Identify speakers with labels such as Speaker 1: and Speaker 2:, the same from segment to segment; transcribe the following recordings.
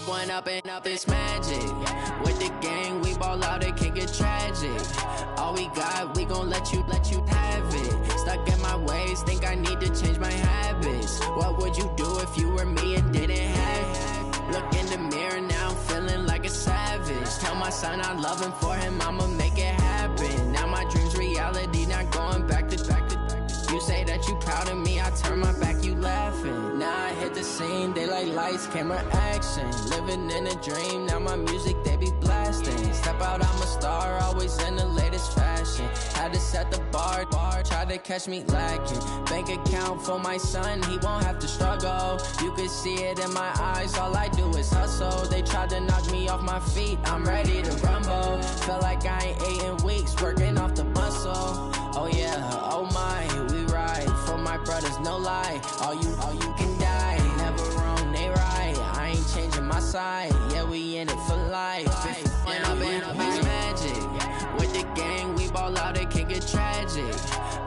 Speaker 1: One up and up, it's magic. With the gang, we ball out, it can get tragic. All we got, we gon' let you have it. Stuck in my ways, think I need to change my habits. What would you do if you were me and didn't have it? Look in the mirror now, I'm feeling like a savage. Tell my son I love him, for him I'ma make it happen. Now my dream's reality, not going back to. You say that you proud of me, I turn my back, you laughing. Now I hit the scene, they like lights, camera, action. Living in a dream, now my music, they be blasting. Step out, I'm a star, always in the latest fashion. Had to set the bar, try to catch me lacking. Bank account for my son, he won't have to struggle. You can see it in my eyes, all I do is hustle. They tried to knock me off my feet, I'm ready to rumble. Felt like I ain't ate in weeks, working off the muscle. Oh yeah, oh my, we ride for my brothers, no lie. All you can die, never wrong, they right. I ain't changing my side, yeah, we in it for life. And up and up, it's magic. With the gang, we ball out, it can get tragic.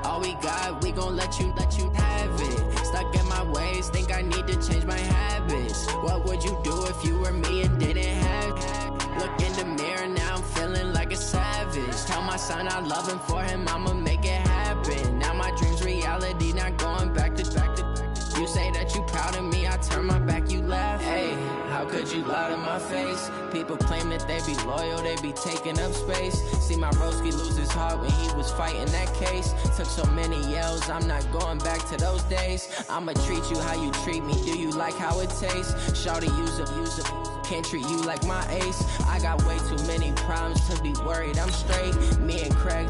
Speaker 1: All we got, we gon' let you have it. Stuck in my ways, think I need to change my habits. What would you do if you were me and didn't have it? Look in the mirror, now I'm feeling like a savage. Tell my son I love him, for him I'ma make it happen. Now my dream's reality, not going back to. You say that you proud of me, I turn my back, you laugh. Hey, how could you lie to my face? People claim that they be loyal, they be taking up space. See my broski lose his heart when he was fighting that case. Took so many yells, I'm not going back to those days. I'ma treat you how you treat me, do you like how it tastes? Shawty, use up, can't treat you like my ace. I got way too many problems to be worried, I'm straight. Me and Craig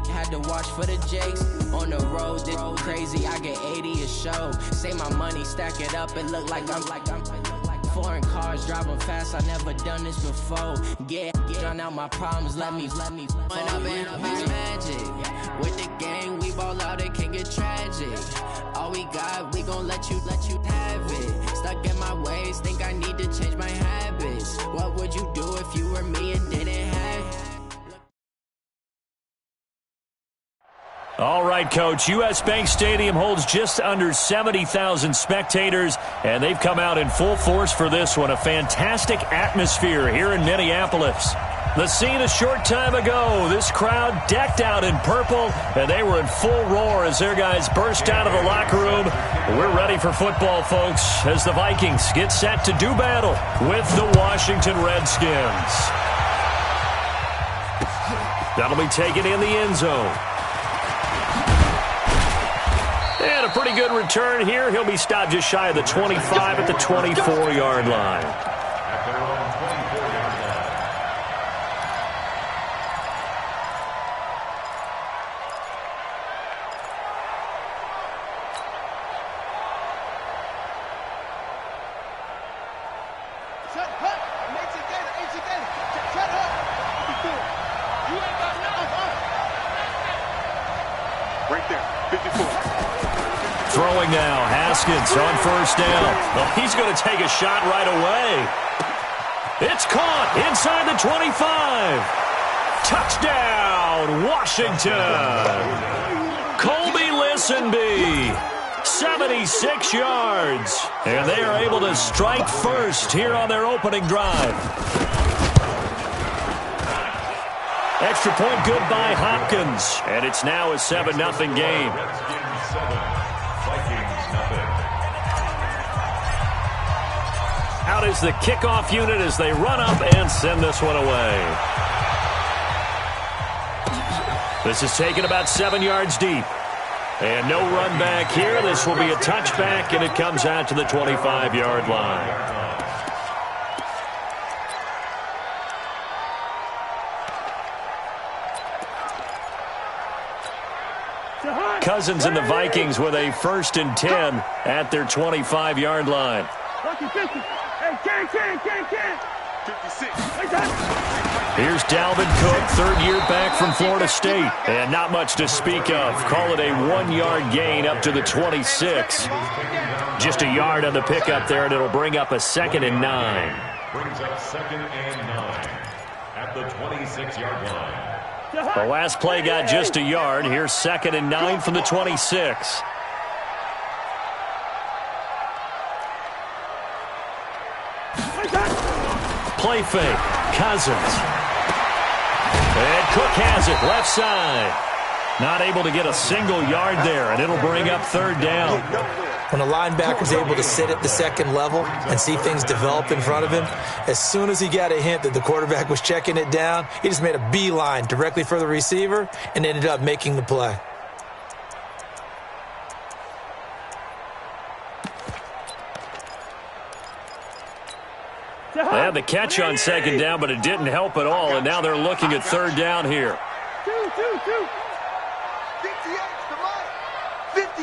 Speaker 1: had to watch for the Jakes. On the road, this crazy, I get 80 a show. Say my money, stack it up, it look like I'm foreign cars, driving fast, I never done this before. Get on out my problems, let me One up and up, it's magic. With the gang, we ball out, it can get tragic. All we got, we gon' let you have it. Stuck in my ways, think I need to change my habits. What would you do if you were me and didn't have it?
Speaker 2: All right, Coach. U.S. Bank Stadium holds just under 70,000 spectators, and they've come out in full force for this one. A fantastic atmosphere here in Minneapolis. The scene a short time ago, this crowd decked out in purple, and they were in full roar as their guys burst out of the locker room. We're ready for football, folks, as the Vikings get set to do battle with the Washington Redskins. That'll be taken in the end zone. And a pretty good return here. He'll be stopped just shy of the 25 at the 24-yard line. Throwing now, Haskins on first down. Oh, he's going to take a shot right away. It's caught inside the 25. Touchdown, Washington. Colby Listenby, 76 yards. And they are able to strike first here on their opening drive. Extra point good by Hopkins. And it's now a 7-0 game. Out is the kickoff unit as they run up and send this one away. This is taken about 7 yards deep. And no run back here. This will be a touchback, and it comes out to the 25-yard line. Cousins and the Vikings with a 1st and 10 at their 25-yard line. Here's Dalvin Cook, third year back from Florida State. And not much to speak of. Call it a 1-yard gain up to the 26. Just a yard on the pickup there, and it'll bring up a 2nd and 9.
Speaker 3: Brings up 2nd and 9 at the 26-yard line.
Speaker 2: The last play got just a yard. Here's 2nd and 9 from the 26. Play fake. Cousins. And Cook has it left side. Not able to get a single yard there, and it'll bring up 3rd down.
Speaker 3: When a linebacker's able to sit at the 2nd level and see things develop in front of him, as soon as he got a hint that the quarterback was checking it down, he just made a beeline directly for the receiver and ended up making the play.
Speaker 2: They had the catch on 2nd down, but it didn't help at all, and now they're looking at 3rd down here.
Speaker 4: 50.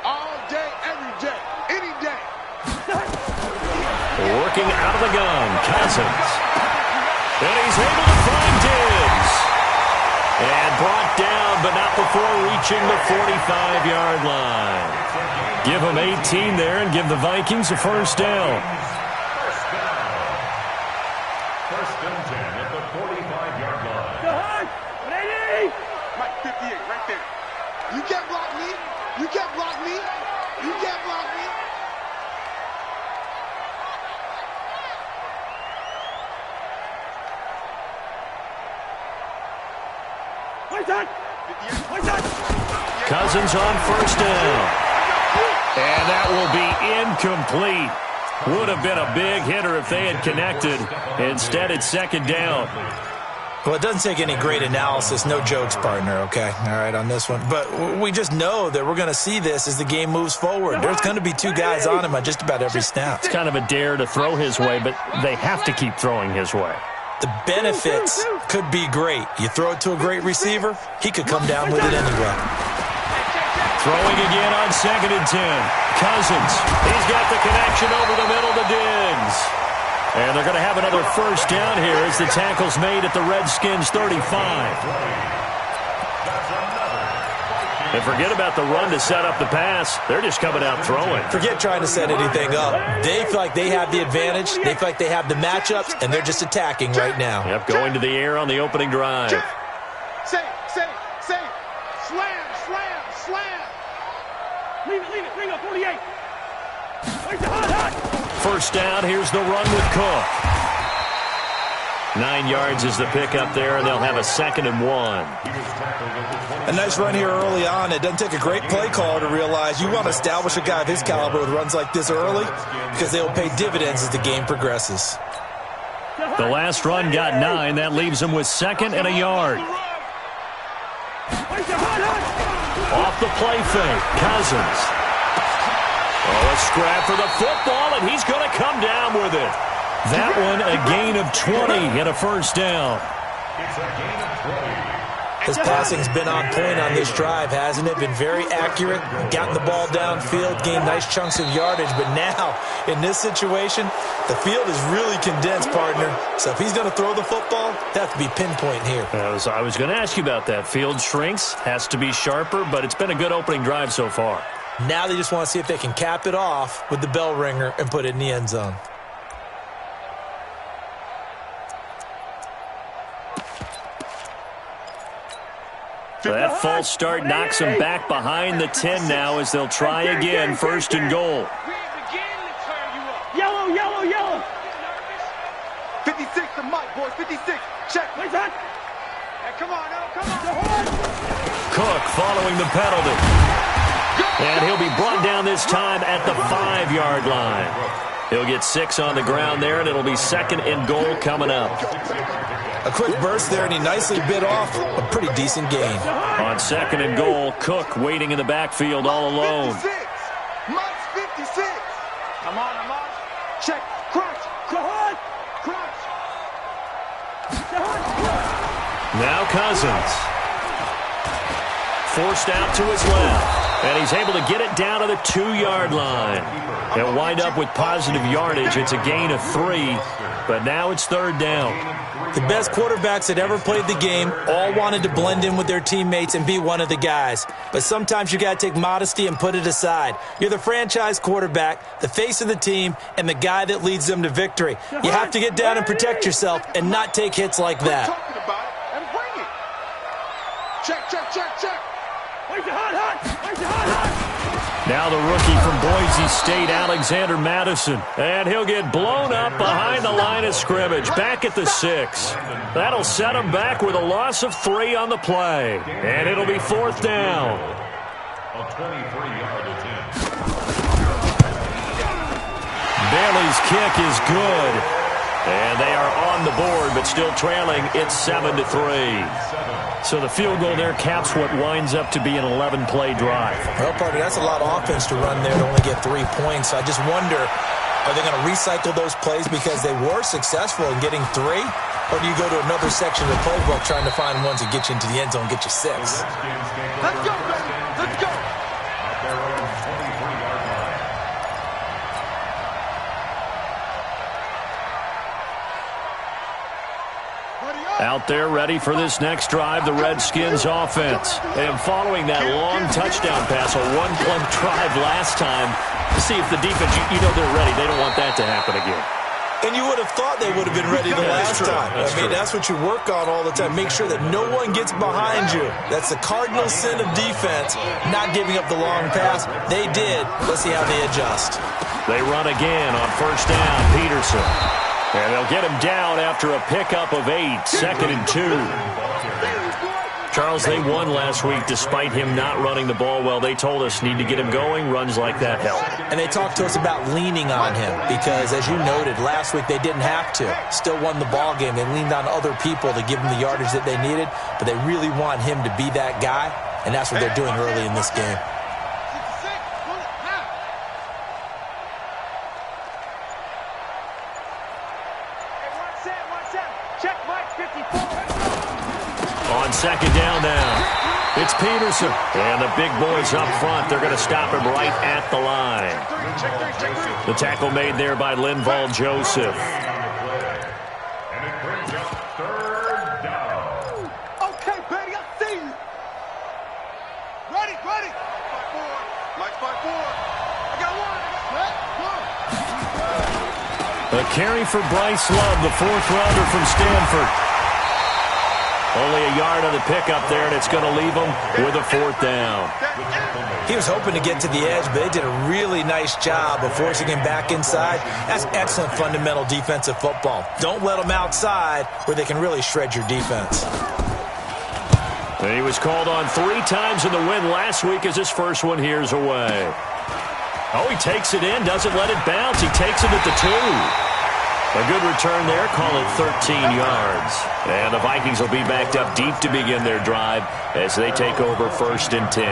Speaker 4: All day, every day, any day.
Speaker 2: Working out of the gun, Cousins. And he's able to find Diggs. And brought down, but not before reaching the 45-yard line. Give him 18 there and give the Vikings a 1st down.
Speaker 5: First and 10 at the 45-yard line.
Speaker 4: Mike 58 right there. You can't block me. You can't block me. You can't block me.
Speaker 2: Cousins on 1st down. And that will be incomplete. Would have been a big hitter if they had connected. Instead, it's 2nd down.
Speaker 3: Well, it doesn't take any great analysis, no jokes, partner, okay? All right, on this one. But we just know that we're going to see this as the game moves forward. There's going to be 2 guys on him on just about every snap.
Speaker 2: It's kind of a dare to throw his way, but they have to keep throwing his way.
Speaker 3: The benefits could be great. You throw it to a great receiver, he could come down with it anyway.
Speaker 2: Throwing again on 2nd and 10. Cousins. He's got the connection over the middle to Diggs. And they're going to have another 1st down here as the tackle's made at the Redskins' 35. And forget about the run to set up the pass. They're just coming out throwing.
Speaker 3: Forget trying to set anything up. They feel like they have the advantage. They feel like they have the matchups, and they're just attacking right now.
Speaker 2: Yep, going to the air on the opening drive.
Speaker 4: Say. Slam. Lean it. Bring up 48.
Speaker 2: 1st down, here's the run with Cook. 9 yards is the pickup there, and they'll have a 2nd and 1.
Speaker 3: A nice run here early on. It doesn't take a great play caller to realize you want to establish a guy of his caliber with runs like this early because they will pay dividends as the game progresses.
Speaker 2: The last run got 9. That leaves him with 2nd and a yard. Off the play fake, Cousins. Oh, a scrap for the football, and he's going to come down with it. That one, a gain of 20 and a 1st down.
Speaker 5: It's a gain of 20.
Speaker 3: His passing's been on point on this drive, hasn't it? Been very accurate, gotten the ball downfield, gained nice chunks of yardage. But now, in this situation, the field is really condensed, partner. So if he's going to throw the football, that has to be pinpoint here.
Speaker 2: I was going to ask you about that. Field shrinks, has to be sharper, but it's been a good opening drive so far.
Speaker 3: Now they just want to see if they can cap it off with the bell ringer and put it in the end zone.
Speaker 2: So that false start knocks them back behind the 10 now as they'll try again, 1st and goal.
Speaker 4: Yellow. 56 to Mike, boys. 56. Check. Hey, come on.
Speaker 2: Cook following the penalty. And he'll be brought down this time at the 5-yard line. He'll get 6 on the ground there, and it'll be 2nd and goal coming up.
Speaker 3: A quick burst there, and he nicely bit off a pretty decent gain.
Speaker 2: On 2nd and goal, Cook waiting in the backfield all alone.
Speaker 4: 56. Mike's 56. I'm on. Check. Crunch.
Speaker 2: Now Cousins. Forced out to his left. And he's able to get it down to the 2-yard line. They'll wind up with positive yardage. It's a gain of 3, but now it's 3rd down.
Speaker 3: The best quarterbacks that ever played the game all wanted to blend in with their teammates and be one of the guys. But sometimes you got to take modesty and put it aside. You're the franchise quarterback, the face of the team, and the guy that leads them to victory. You have to get down and protect yourself and not take hits like that.
Speaker 4: Talking about it and bring it. Check, check, check, check. Where's your hot, hot? Where's your hot, hot?
Speaker 2: Now the rookie from Boise State, Alexander Madison. And he'll get blown up behind the line of scrimmage, back at the 6. That'll set him back with a loss of 3 on the play. And it'll be 4th down.
Speaker 5: A 23-yard attempt.
Speaker 2: Bailey's kick is good. And they are on the board, but still trailing. It's 7-3. So the field goal there caps what winds up to be an 11-play drive.
Speaker 3: Well, partner, that's a lot of offense to run there to only get 3 points. So I just wonder, are they going to recycle those plays because they were successful in getting 3? Or do you go to another section of the playbook trying to find ones that get you into the end zone and get you 6?
Speaker 4: Let's go, baby. Let's go.
Speaker 5: Out there on the 23-yard line.
Speaker 2: Out there ready for this next drive, the Redskins offense. And following that long touchdown pass, a 1-play drive last time, see if the defense, you know they're ready. They don't want that to happen again.
Speaker 3: And you would have thought they would have been ready the last time. That's what you work on all the time. Make sure that no one gets behind you. That's the cardinal sin of defense, not giving up the long pass. They did. Let's see how they adjust.
Speaker 2: They run again on 1st down, Peterson. And they'll get him down after a pickup of 8, 2nd and 2. Charles, they won last week despite him not running the ball well. They told us need to get him going. Runs like that help.
Speaker 3: And they talked to us about leaning on him because, as you noted, last week they didn't have to. Still won the ball game. They leaned on other people to give them the yardage that they needed, but they really want him to be that guy, and that's what they're doing early in this game.
Speaker 2: On 2nd down now, it's Peterson. And the big boys up front, they're going to stop him right at the line. The tackle made there by Linval Joseph.
Speaker 5: And it brings up 3rd down.
Speaker 4: Okay, baby, I see you. Ready, ready. 5-4. Like 5-4. I got one.
Speaker 2: A carry for Bryce Love, the 4th rounder from Stanford. Only a yard on the pickup there, and it's going to leave him with a 4th down.
Speaker 3: He was hoping to get to the edge, but they did a really nice job of forcing him back inside. That's excellent fundamental defensive football. Don't let them outside where they can really shred your defense.
Speaker 2: And he was called on 3 times in the win last week as his first one here's away. Oh, he takes it in, doesn't let it bounce. He takes it at the 2. A good return there, call it 13 yards. And the Vikings will be backed up deep to begin their drive as they take over 1st and 10.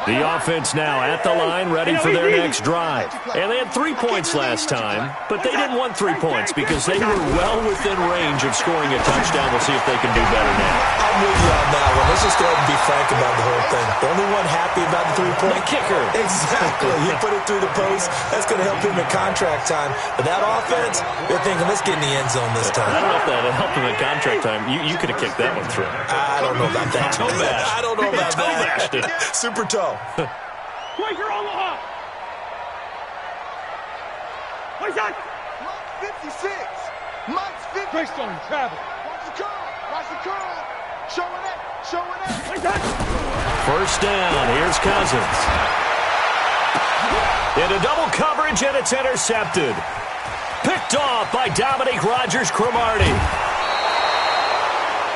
Speaker 2: The offense now at the line, ready for their next drive. And they had 3 points last time, but they didn't want 3 points because they were well within range of scoring a touchdown. We'll see if they can do better now.
Speaker 3: I'm with you on that one. Let's just go ahead and be frank about the whole thing. The only one happy about the 3-point?
Speaker 2: The kicker.
Speaker 3: Exactly. He put it through the post. That's going to help him in contract time. But that offense, they're thinking, let's get in the end zone this time.
Speaker 2: I don't know if that helped him in contract time. You could have kicked that one through.
Speaker 3: I don't know about that. I don't know about that. Super toe.
Speaker 4: Where's your Omaha? Where's that? 56. Mike's 50. Greystone, travel. Watch the curl. Watch the curl. Showing it. Showing it. Where's that?
Speaker 2: 1st down. Here's Cousins. Into double coverage, and it's intercepted. Picked off by Dominique Rodgers-Cromartie.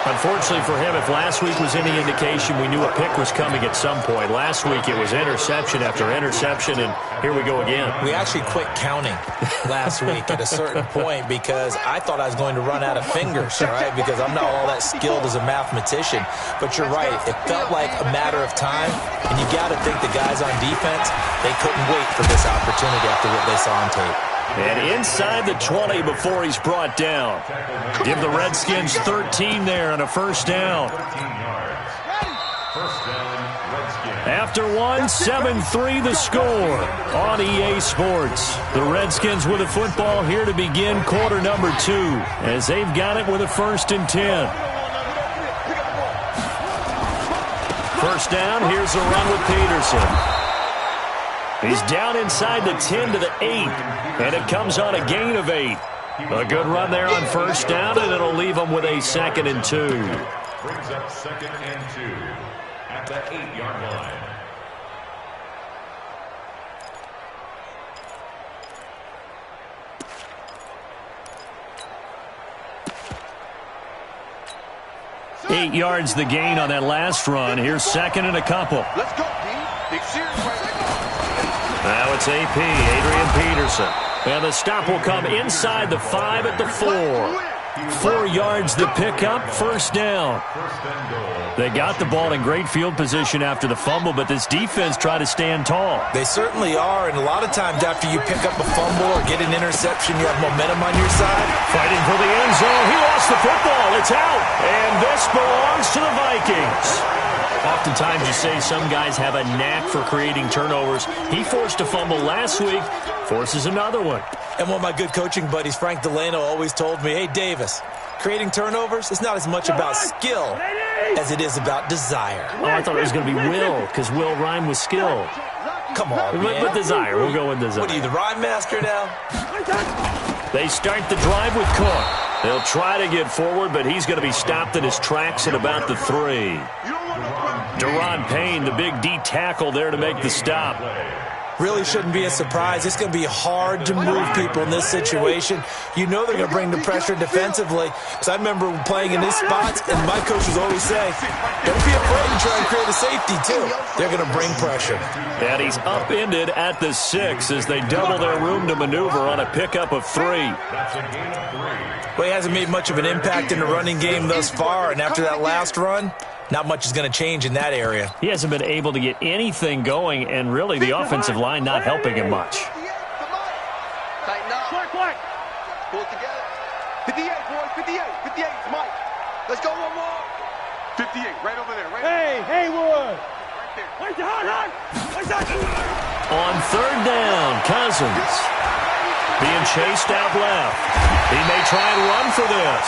Speaker 2: Unfortunately for him, if last week was any indication, we knew a pick was coming at some point. Last week it was interception after interception, and here we go again.
Speaker 3: We actually quit counting last week at a certain point because I thought I was going to run out of fingers, right? Because I'm not all that skilled as a mathematician. But you're right. It felt like a matter of time, and you got to think the guys on defense, they couldn't wait for this opportunity after what they saw on tape.
Speaker 2: And inside the 20 before he's brought down. Give the Redskins 13 there on a 1st down.
Speaker 5: 13 yards. 1st down, Redskins.
Speaker 2: After one, 7-3 the score on EA Sports. The Redskins with the football here to begin quarter number 2 as they've got it with a 1st and 10. First down, here's a run with Peterson. He's down inside the 10 to the 8, and it comes on a gain of 8. A good run there on first down, and it'll leave them with a 2nd and 2.
Speaker 5: Brings up 2nd and 2 at the 8-yard line.
Speaker 2: Eight yards the gain on that last run. Here's 2nd and a couple.
Speaker 4: Let's go, D. Big series right now.
Speaker 2: Now it's AP, Adrian Peterson. And the stop will come inside the 5 at the 4. 4 yards to pick up, first down. They got the ball in great field position after the fumble, but this defense tried to stand tall.
Speaker 3: They certainly are, and a lot of times after you pick up a fumble or get an interception, you have momentum on your side.
Speaker 2: Fighting for the end zone. He lost the football. It's out. And this belongs to the Vikings. Oftentimes you say some guys have a knack for creating turnovers. He forced a fumble last week, forces another one.
Speaker 3: And one of my good coaching buddies, Frank Delano, always told me, hey, Davis, creating turnovers is not as much about skill as it is about desire.
Speaker 2: Oh, I thought it was going to be will, because will rhyme with skill.
Speaker 3: Come on, man.
Speaker 2: With desire. We'll go with desire.
Speaker 3: What are you, the rhyme master now?
Speaker 2: They start the drive with Cook. They'll try to get forward, but he's going to be stopped in his tracks at about the 3. Deron Payne, the big D tackle there to make the stop.
Speaker 3: Really shouldn't be a surprise. It's going to be hard to move people in this situation. You know they're going to bring the pressure defensively. Because I remember playing in these spots, and my coaches always say, don't be afraid to try and create a safety, too. They're going to bring pressure.
Speaker 2: And he's upended at the 6 as they double their room to maneuver on a pickup of 3.
Speaker 3: Well, he hasn't made much of an impact in the running game thus far, and after that last run, not much is going to change in that area.
Speaker 2: He hasn't been able to get anything going, and really the offensive line not helping him much.
Speaker 4: Tighten up. Pull it together. 58, boys. 58. 58 is Mike. Let's go one more. 58, right over there. Right hey, Haywood. Right there.
Speaker 2: On 3rd down, Cousins being chased out left. He may try and run for this.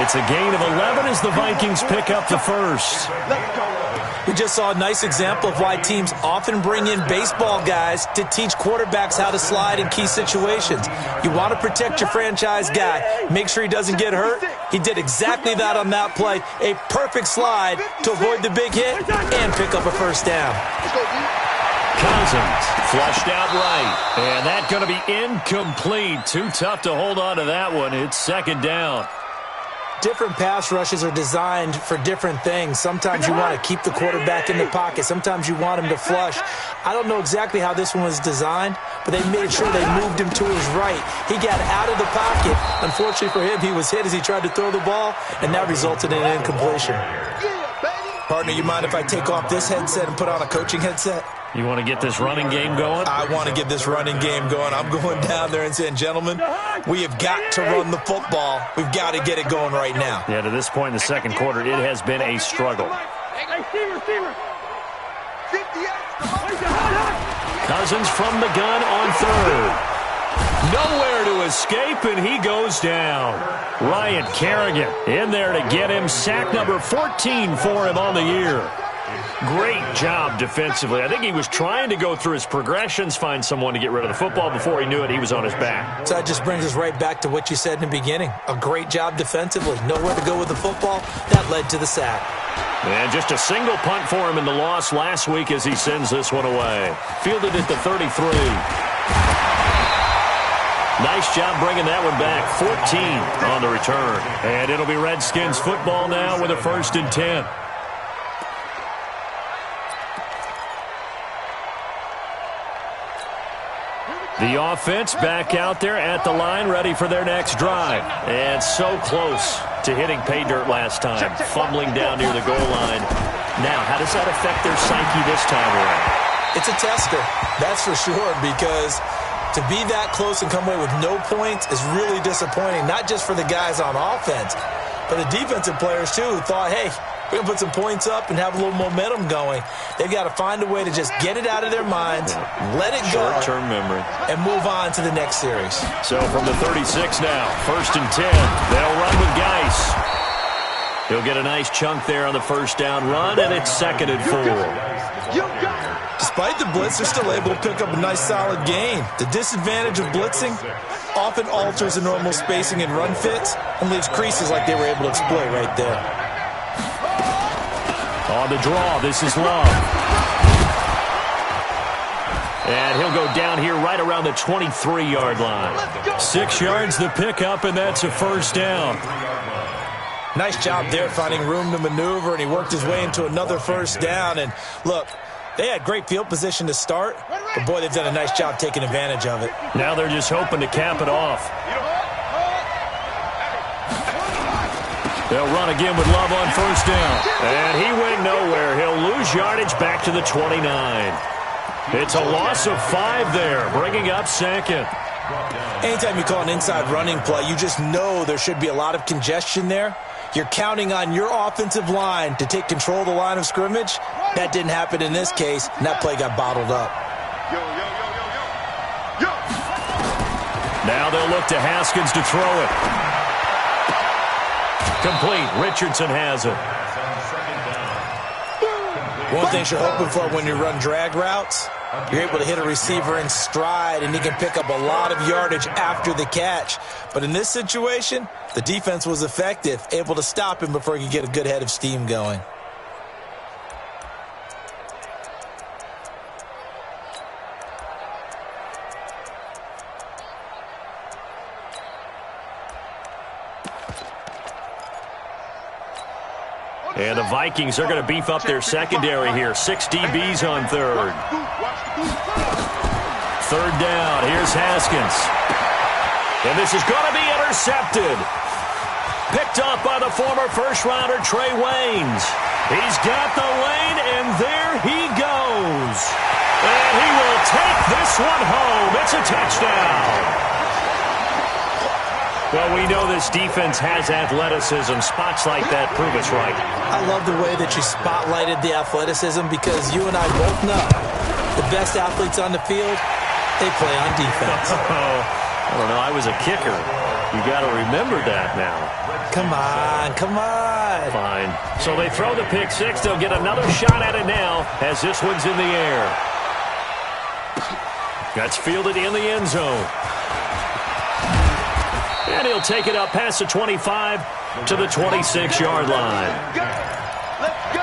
Speaker 2: It's a gain of 11 as the Vikings pick up the 1st.
Speaker 3: We just saw a nice example of why teams often bring in baseball guys to teach quarterbacks how to slide in key situations. You want to protect your franchise guy. Make sure he doesn't get hurt. He did exactly that on that play. A perfect slide to avoid the big hit and pick up a first down.
Speaker 2: Cousins flushed out right. And that's going to be incomplete. Too tough to hold on to that one. It's 2nd down.
Speaker 3: Different pass rushes are designed for different things. Sometimes you want to keep the quarterback in the pocket. Sometimes you want him to flush. I don't know exactly how this one was designed, but they made sure they moved him to his right. He got out of the pocket. Unfortunately for him, he was hit as he tried to throw the ball, and that resulted in an incompletion. Partner, you mind if I take off this headset and put on a coaching headset?
Speaker 2: You want to get this running game going?
Speaker 3: I want to get this running game going. I'm going down there and saying, gentlemen, we have got to run the football. We've got to get it going right now.
Speaker 2: Yeah, to this point in the 2nd quarter, it has been a struggle. Cousins from the gun on 3rd. Nowhere to escape, and he goes down. Ryan Kerrigan in there to get him. Sack number 14 for him on the year. Great job defensively. I think he was trying to go through his progressions, find someone to get rid of the football. Before he knew it, he was on his back.
Speaker 3: So that just brings us right back to what you said in the beginning. A great job defensively. Nowhere to go with the football. That led to the sack.
Speaker 2: And just a single punt for him in the loss last week as he sends this one away. Fielded at the 33. Nice job bringing that one back. 14 on the return. And it'll be Redskins football now with a 1st and 10. The offense back out there at the line, ready for their next drive. And so close to hitting pay dirt last time, fumbling down near the goal line. Now, how does that affect their psyche this time around?
Speaker 3: It's a tester, that's for sure, because to be that close and come away with no points is really disappointing, not just for the guys on offense, but the defensive players, too, who thought, hey, we're going to put some points up and have a little momentum going. They've got to find a way to just get it out of their minds, let it go,
Speaker 2: short-term memory,
Speaker 3: and move on to the next series.
Speaker 2: So from the 36 now, 1st and 10, they'll run with Geis. He'll get a nice chunk there on the first down run, and it's 2nd and 4.
Speaker 3: Despite the blitz, they're still able to pick up a nice solid gain. The disadvantage of blitzing often alters the normal spacing and run fits and leaves creases like they were able to exploit right there.
Speaker 2: On the draw, this is Love. And he'll go down here right around the 23-yard line. 6 yards the pickup, and that's a first down.
Speaker 3: Nice job there finding room to maneuver, and he worked his way into another first down. And look, they had great field position to start, but boy, they've done a nice job taking advantage of it.
Speaker 2: Now they're just hoping to cap it off. They'll run again with Love on first down. And he went nowhere. He'll lose yardage back to the 29. It's a loss of 5 there, bringing up 2nd.
Speaker 3: Anytime you call an inside running play, you just know there should be a lot of congestion there. You're counting on your offensive line to take control of the line of scrimmage. That didn't happen in this case, and that play got bottled up.
Speaker 2: Now they'll look to Haskins to throw it. Complete. Richardson has it.
Speaker 3: One thing you're hoping for when you run drag routes, you're able to hit a receiver in stride, and he can pick up a lot of yardage after the catch. But in this situation, the defense was effective, able to stop him before he could get a good head of steam going.
Speaker 2: And the Vikings are going to beef up their secondary here. 6 DBs on 3rd. 3rd down. Here's Haskins. And this is going to be intercepted. Picked up by the former first-rounder Trey Waynes. He's got the lane, and there he goes. And he will take this one home. It's a touchdown. Well, we know this defense has athleticism. Spots like that prove us right.
Speaker 3: I love the way that you spotlighted the athleticism, because you and I both know the best athletes on the field, they play on defense.
Speaker 2: I don't know. I was a kicker. You got to remember that now.
Speaker 3: Come on, come on.
Speaker 2: Fine. So they throw the pick 6. They'll get another shot at it now as this one's in the air. That's fielded in the end zone. And he'll take it up past the 25 to the 26-yard line.
Speaker 4: Let's go.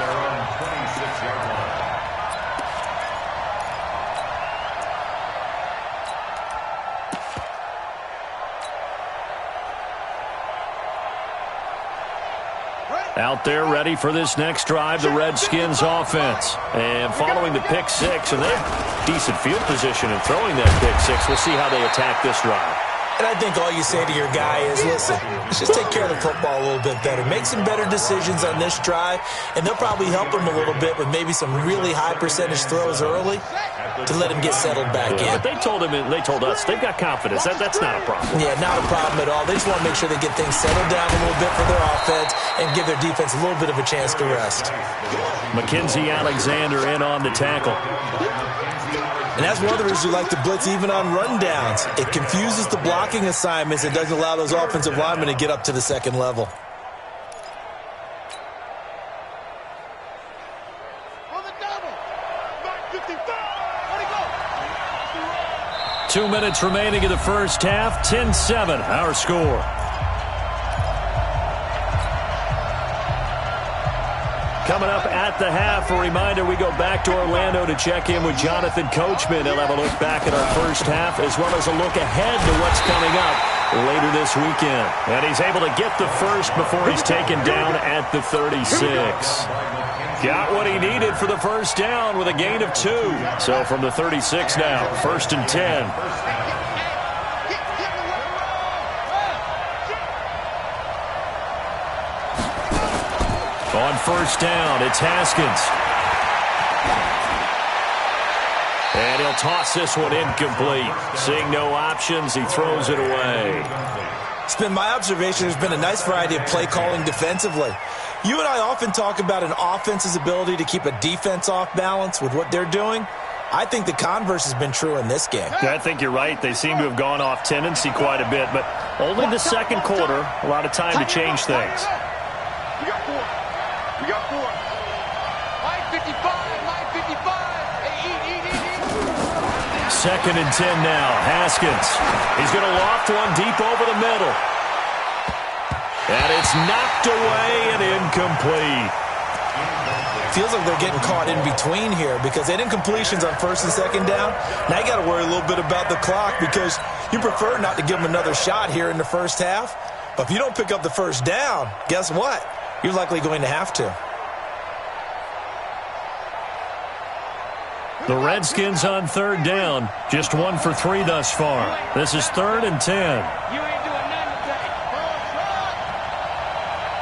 Speaker 2: Out there ready for this next drive, the Redskins offense. And following the pick 6, and they have decent field position in throwing that pick 6. We'll see how they attack this drive.
Speaker 3: And I think all you say to your guy is, listen, let's just take care of the football a little bit better. Make some better decisions on this drive, and they'll probably help him a little bit with maybe some really high percentage throws early to let him get settled back in.
Speaker 2: But they told us they've got confidence. That's not a problem.
Speaker 3: Yeah, not a problem at all. They just want to make sure they get things settled down a little bit for their offense and give their defense a little bit of a chance to rest.
Speaker 2: Mackenzie Alexander in on the tackle.
Speaker 3: And that's one of the reasons you like to blitz even on rundowns. It confuses the blocking assignments and doesn't allow those offensive linemen to get up to the second level.
Speaker 4: On the double. 55.
Speaker 2: 2 minutes remaining in the first half. 10-7, our score. Coming up at the half, a reminder, we go back to Orlando to check in with Jonathan Coachman. He'll have a look back at our first half as well as a look ahead to what's coming up later this weekend. And he's able to get the first before he's taken down at the 36. Got what he needed for the first down with a gain of 2. So from the 36 now, 1st and 10. On first down, it's Haskins. And he'll toss this one incomplete. Seeing no options, he throws it away.
Speaker 3: It's been my observation there's been a nice variety of play calling defensively. You and I often talk about an offense's ability to keep a defense off balance with what they're doing. I think the converse has been true in this game.
Speaker 2: Yeah, I think you're right. They seem to have gone off tendency quite a bit, but only the second quarter, a lot of time to change things.
Speaker 4: We got four. We got four. Mike 55, Mike 55. Hey, eat.
Speaker 2: Second and 10 now. Haskins. He's going to loft one deep over the middle. And it's knocked away and incomplete.
Speaker 3: Feels like they're getting caught in between here because they didn't completions on first and second down. Now you got to worry a little bit about the clock because you prefer not to give them another shot here in the first half. But if you don't pick up the first down, guess what? You're likely going to have to.
Speaker 2: The Redskins on third down. Just 1 for 3 thus far. This is 3rd and 10.
Speaker 4: You ain't doing nothing today.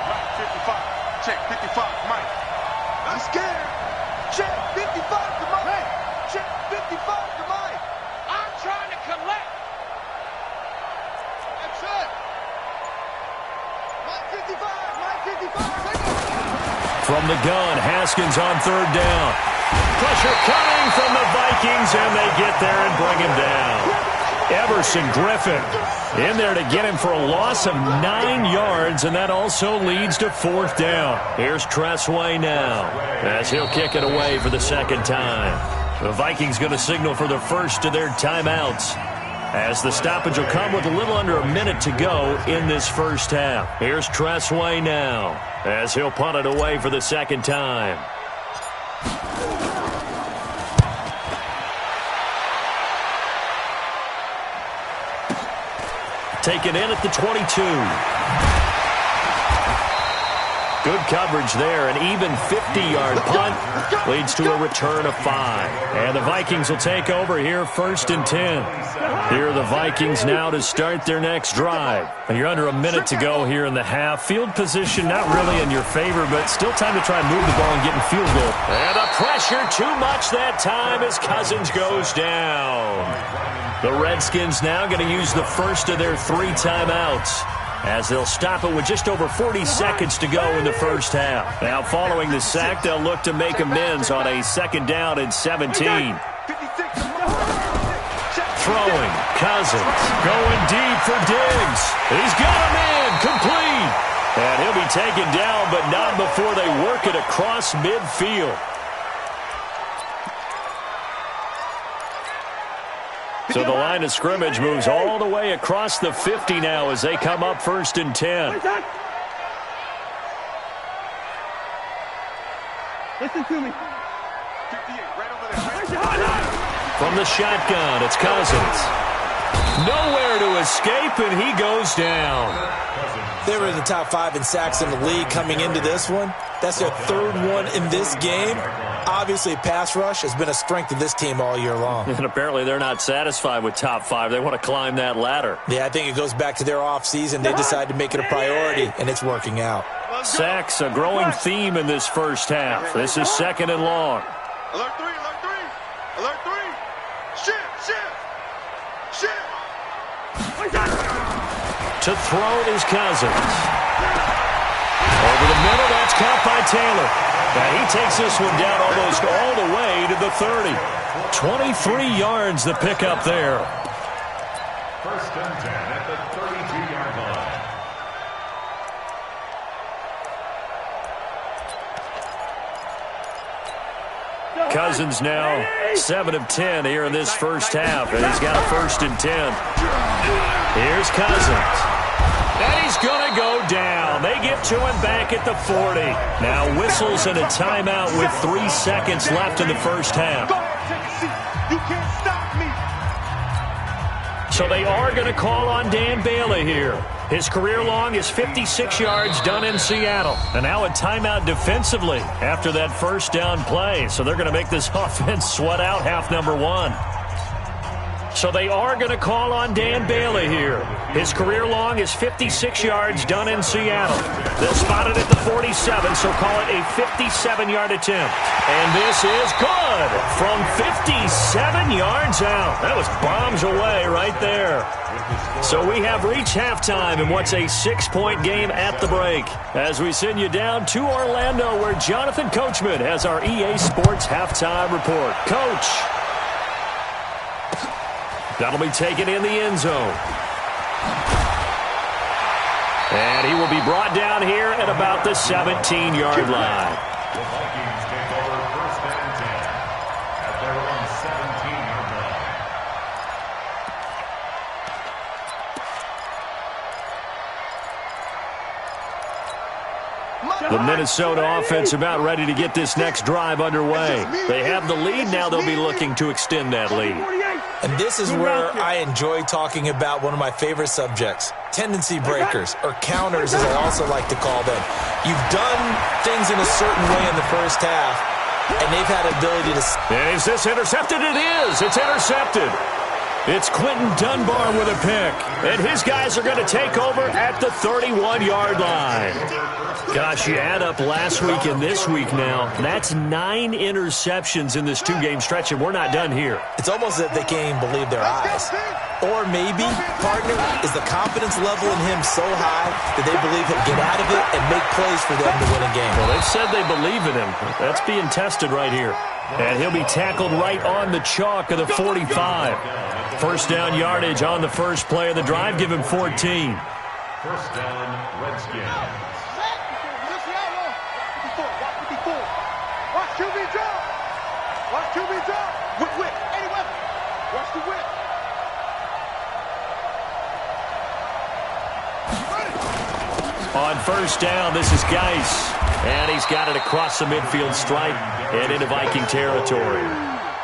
Speaker 4: Mike 55. Check 55, Mike. I'm scared. Check 55 to Mike. Check 55 to Mike. I'm trying to collect. That's it. Mike 55. Mike 55.
Speaker 2: From the gun, Haskins on third down. Pressure coming from the Vikings, and they get there and bring him down. Everson Griffin in there to get him for a loss of 9 yards, and that also leads to 4th down. Here's Tressway now as he'll kick it away for the second time. The Vikings going to signal for the first of their timeouts as the stoppage will come with a little under a minute to go in this first half. Here's Tressway now as he'll punt it away for the second time. Taken in at the 22. Good coverage there. An even 50-yard punt leads to a return of 5. And the Vikings will take over here 1st and 10. Here are the Vikings now to start their next drive. And you're under a minute to go here in the half. Field position not really in your favor, but still time to try and move the ball and get in field goal. And the pressure too much that time as Cousins goes down. The Redskins now going to use the first of their 3 timeouts as they'll stop it with just over 40 seconds to go in the first half. Now following the sack, they'll look to make amends on a 2nd down and 17. Throwing, Cousins going deep for Diggs. He's got him in, complete. And he'll be taken down, but not before they work it across midfield. So the line of scrimmage moves all the way across the 50 now as they come up 1st and 10.
Speaker 6: Listen to me.
Speaker 4: 58, right over there.
Speaker 2: From the shotgun, it's Cousins. Nowhere to escape, and he goes down.
Speaker 3: They were in the top 5 in sacks in the league coming into this one. That's their 3rd one in this game. Obviously, pass rush has been a strength of this team all year long.
Speaker 2: And apparently they're not satisfied with top 5. They want to climb that ladder.
Speaker 3: Yeah, I think it goes back to their offseason. They decided to make it a priority, and it's working out.
Speaker 2: Sacks, a growing theme in this first half. This is 2nd and long.
Speaker 4: Alert 3, alert 3. Alert 3. Shift.
Speaker 2: To throw is Cousins. Over the middle, that's caught by Taylor. And he takes this one down almost all the way to the 30. 23 yards the pickup there.
Speaker 5: 1st and 10 at the 32-yard line.
Speaker 2: Cousins now 7 of 10 here in this first half, and he's got a 1st and 10. Here's Cousins. And he's going to go down. They get to him back at the 40. Now whistles and a timeout with 3 seconds left in the first half.
Speaker 4: You can't stop me.
Speaker 2: So they are going to call on Dan Bailey here. His career long is 56 yards done in Seattle. And now a timeout defensively after that 1st down play. So they're going to make this offense sweat out half number 1. So they are going to call on Dan Bailey here. His career long is 56 yards done in Seattle. They'll spot it at the 47, so call it a 57-yard attempt. And this is good from 57 yards out. That was bombs away right there. So we have reached halftime in what's a 6-point game at the break. As we send you down to Orlando, where Jonathan Coachman has our EA Sports halftime report. Coach. That'll be taken in the end zone. And he will be brought down here at about the 17-yard line.
Speaker 5: The Vikings take over 1st and 10 at their own 17-yard line.
Speaker 2: The Minnesota offense about ready to get this next drive underway. They have the lead. Now they'll be looking to extend that lead.
Speaker 3: And this is where I enjoy talking about one of my favorite subjects, tendency breakers, or counters as I also like to call them. You've done things in a certain way in the first half, and they've had an ability to...
Speaker 2: And is this intercepted? It is. It's intercepted. It's Quentin Dunbar with a pick. And his guys are going to take over at the 31-yard line. Gosh, you add up last week and this week now. That's 9 interceptions in this 2-game stretch, and we're not done here.
Speaker 3: It's almost as if they can't even believe their eyes. Or maybe, partner, is the confidence level in him so high that they believe he'll get out of it and make plays for them to win a game.
Speaker 2: Well, they've said they believe in him. That's being tested right here. And he'll be tackled right on the chalk of the 45. First down yardage on the first play of the drive. Give him 14.
Speaker 5: First down, Redskins.
Speaker 4: Watch QB drop. Watch QB drop. Whip. Any weapon. Watch the whip.
Speaker 2: On first down, this is Geis. And he's got it across the midfield stripe and into Viking territory.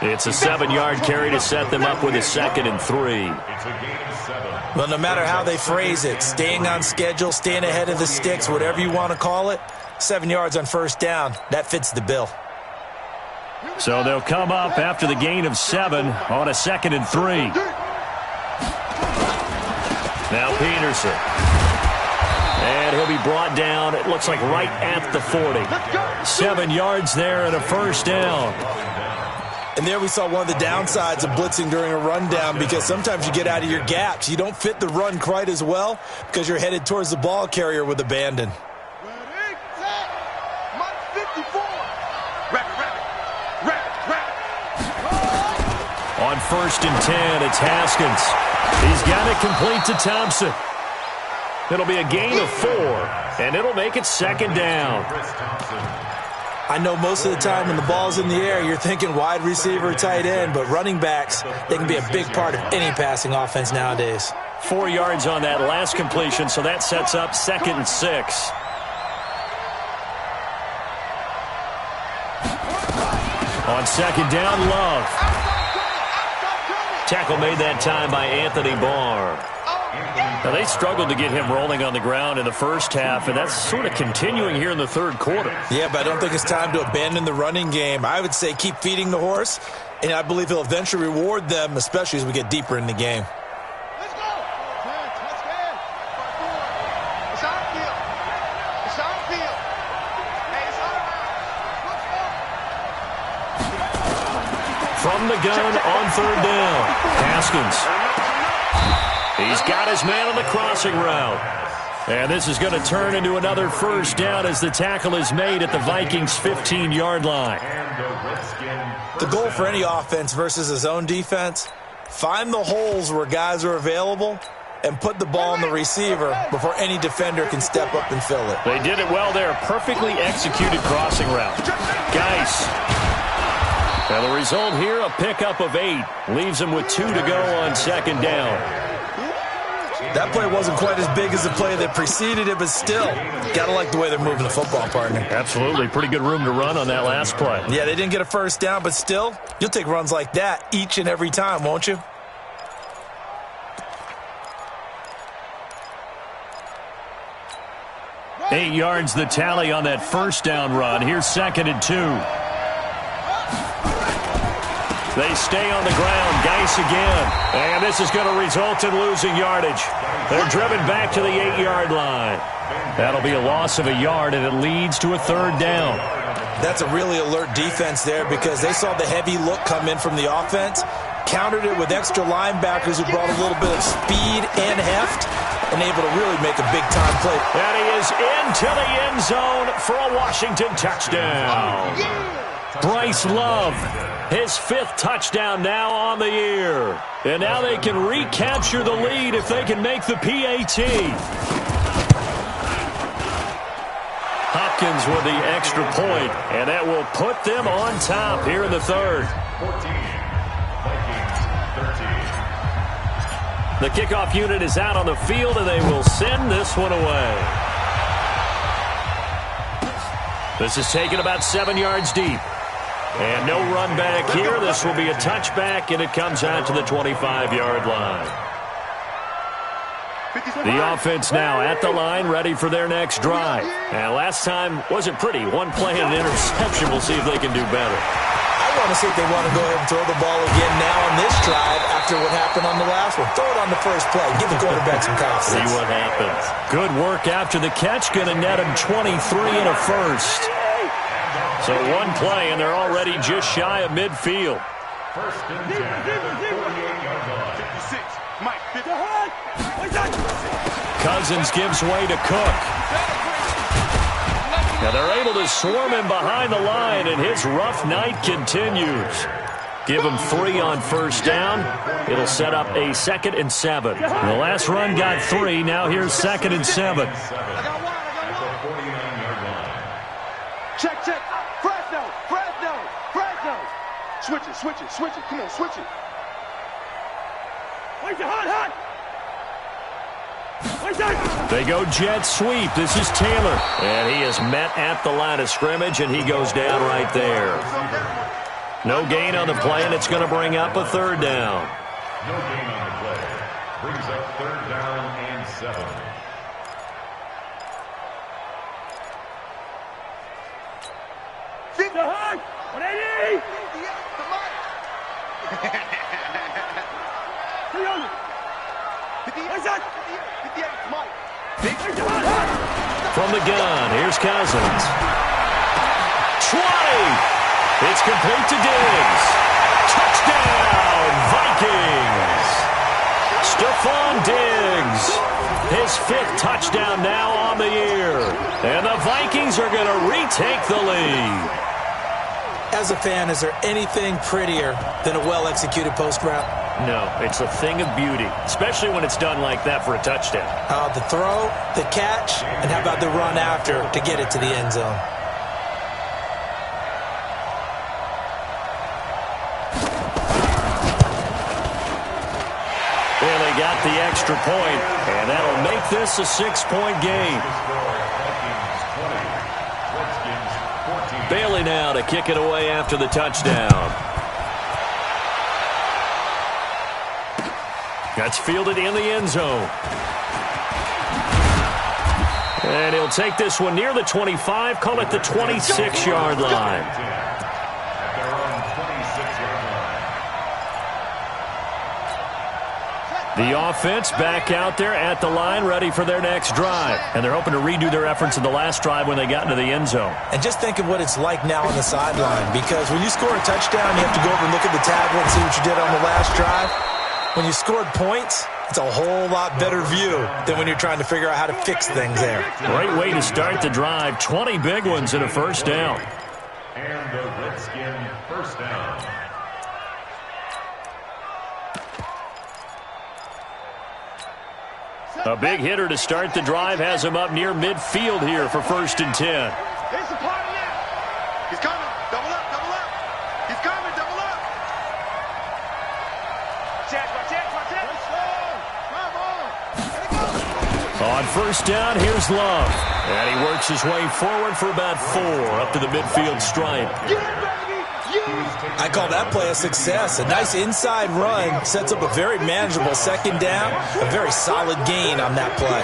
Speaker 2: It's a 7-yard carry to set them up with a 2nd and 3.
Speaker 5: It's a gain of 7.
Speaker 3: Well, no matter how they phrase it, staying on schedule, staying ahead of the sticks, whatever you want to call it, 7 yards on first down, that fits the bill.
Speaker 2: So they'll come up after the gain of 7 on a 2nd and 3. Now Peterson. And he'll be brought down, it looks like right at the 40. 7 yards there and a first down.
Speaker 3: And there we saw one of the downsides of blitzing during a rundown, because sometimes you get out of your gaps. You don't fit the run quite as well because you're headed towards the ball carrier with abandon.
Speaker 4: Ready, set, Mark 54. Rapid.
Speaker 2: On 1st and 10, it's Haskins. He's got it complete to Thompson. It'll be a gain of 4, and it'll make it 2nd down.
Speaker 3: I know most of the time when the ball's in the air, you're thinking wide receiver, tight end, but running backs, they can be a big part of any passing offense nowadays.
Speaker 2: 4 yards on that last completion, so that sets up 2nd and 6. On 2nd down, Love. Tackle made that time by Anthony Barr. Now, they struggled to get him rolling on the ground in the first half, and that's sort of continuing here in the 3rd quarter.
Speaker 3: Yeah, but I don't think it's time to abandon the running game. I would say keep feeding the horse, and I believe he'll eventually reward them, especially as we get deeper in the game.
Speaker 4: Let's go. Let's go. It's on field. It's on field. Hey, it's on around.
Speaker 2: From the gun on 3rd down, Haskins. He's got his man on the crossing route. And this is going to turn into another first down as the tackle is made at the Vikings' 15-yard line.
Speaker 3: The goal for any offense versus a zone defense, find the holes where guys are available and put the ball on the receiver before any defender can step up and fill it.
Speaker 2: They did it well there. Perfectly executed crossing route. Geis. And the result here, a pickup of 8. Leaves him with 2 to go on 2nd down.
Speaker 3: That play wasn't quite as big as the play that preceded it, but still, gotta like the way they're moving the football, partner.
Speaker 2: Absolutely. Pretty good room to run on that last play.
Speaker 3: Yeah, they didn't get a first down, but still, you'll take runs like that each and every time, won't you?
Speaker 2: Eight yards the tally on that first down run. Here's 2nd and 2. They stay on the ground. Geis again. And this is going to result in losing yardage. They're driven back to the 8-yard line. That'll be a loss of a yard, and it leads to a 3rd down.
Speaker 3: That's a really alert defense there because they saw the heavy look come in from the offense, countered it with extra linebackers who brought a little bit of speed and heft, and able to really make a big-time play.
Speaker 2: And he is into the end zone for a Washington touchdown. Bryce Love, his 5th touchdown now on the year. And now they can recapture the lead if they can make the PAT. Hopkins with the extra point, and that will put them on top here in the 3rd.
Speaker 5: 14, Vikings 13.
Speaker 2: The kickoff unit is out on the field, and they will send this one away. This is taken about 7 yards deep. And no run back here. This will be a touchback, and it comes out to the 25-yard line. The offense now at the line, ready for their next drive. And last time wasn't pretty. 1 play and an interception. We'll see if they can do better.
Speaker 3: I want to see if they want to go ahead and throw the ball again now on this drive after what happened on the last one. Throw it on the first play. Give the quarterback some confidence.
Speaker 2: See what happens. Good work after the catch. Going to net him 23 and a first. So 1 play, and they're already just shy of midfield.
Speaker 5: First and 10, 48-yard line. 56, Mike.
Speaker 2: Cousins gives way to Cook. Now they're able to swarm him behind the line, and his rough night continues. Give him 3 on first down. It'll set up a 2nd and 7. The last run got 3. Now here's 2nd and 7.
Speaker 5: At the 49-yard line.
Speaker 4: Check, check. Fresno. Switch it. Come on, switch it.
Speaker 2: They go jet sweep. This is Taylor. And he is met at the line of scrimmage, and he goes down right there. No gain on the play, and it's going to bring up a 3rd down.
Speaker 5: No gain on the play. Brings up 3rd down and 7.
Speaker 2: From the gun, here's Cousins. 20! It's complete to Diggs. Touchdown, Vikings! Stephon Diggs, his 5th touchdown now on the year. And the Vikings are going to retake the lead.
Speaker 3: As a fan, is there anything prettier than a well-executed post route?
Speaker 2: No, it's a thing of beauty, especially when it's done like that for a touchdown.
Speaker 3: The throw, the catch, and how about the run after to get it to the end zone?
Speaker 2: Well, they got the extra point, and that'll make this a 6-point game. Bailey now to kick it away after the touchdown. That's fielded in the end zone. And he'll take this one near the 25, call it the 26-yard line. The offense back out there at the line, ready for their next drive. And they're hoping to redo their efforts in the last drive when they got into the end zone.
Speaker 3: And just think of what it's like now on the sideline, because when you score a touchdown, you have to go over and look at the tablet and see what you did on the last drive. When you scored points, it's a whole lot better view than when you're trying to figure out how to fix things there.
Speaker 2: Great way to start the drive. 20 big ones and a first down.
Speaker 5: And the Redskin first down.
Speaker 2: A big hitter to start the drive has him up near midfield here for 1st and 10.
Speaker 4: Here's the party now. He's coming. Double up. He's coming. Double up. Check.
Speaker 2: On first down, here's Love. And he works his way forward for about 4 up to the midfield stripe.
Speaker 3: I call that play a success. A nice inside run sets up a very manageable 2nd down. A very solid gain on that play.